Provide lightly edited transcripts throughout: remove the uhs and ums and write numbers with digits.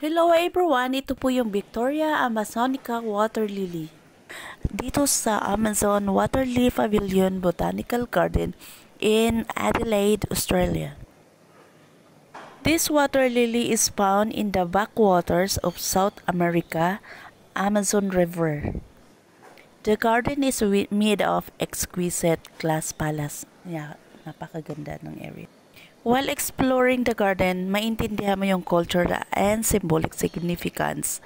Hello everyone! Ito po yung Victoria Amazonica Water Lily. Dito sa Amazon Water Lily Pavilion Botanical Garden in Adelaide, Australia. This water lily is found in the backwaters of South America, Amazon River. The garden is made of exquisite glass palace. Yeah, napakaganda ng area. While exploring the garden, maintindihan mo yung cultural and symbolic significance.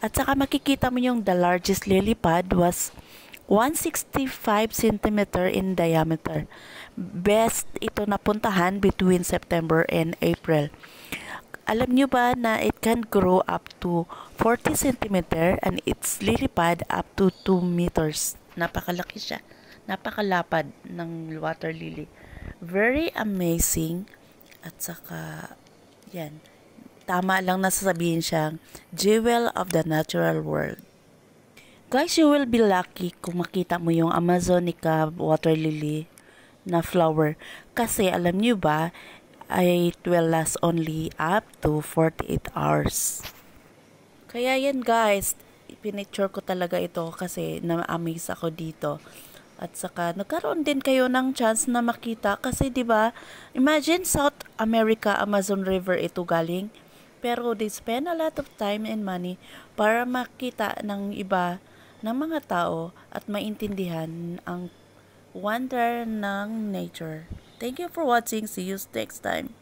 At saka makikita mo yung the largest lily pad was 165 cm in diameter. Best ito napuntahan between September and April. Alam nyo ba na it can grow up to 40 cm and its lily pad up to 2 meters. Napakalaki siya. Napakalapad ng water lily. Very amazing. At saka, yan. Tama lang na sasabihin siyang jewel of the natural world. Guys, you will be lucky kung makita mo yung Amazonica water lily na flower. Kasi alam nyo ba, it will last only up to 48 hours. Kaya yan guys, pinicture ko talaga ito kasi na-amaze ako dito. At saka nagkaroon din kayo ng chance na makita kasi 'di ba? Imagine South America, Amazon River ito galing. Pero they spend a lot of time and money para makita ng iba ng mga tao at maintindihan ang wonder ng nature. Thank you for watching. See you next time.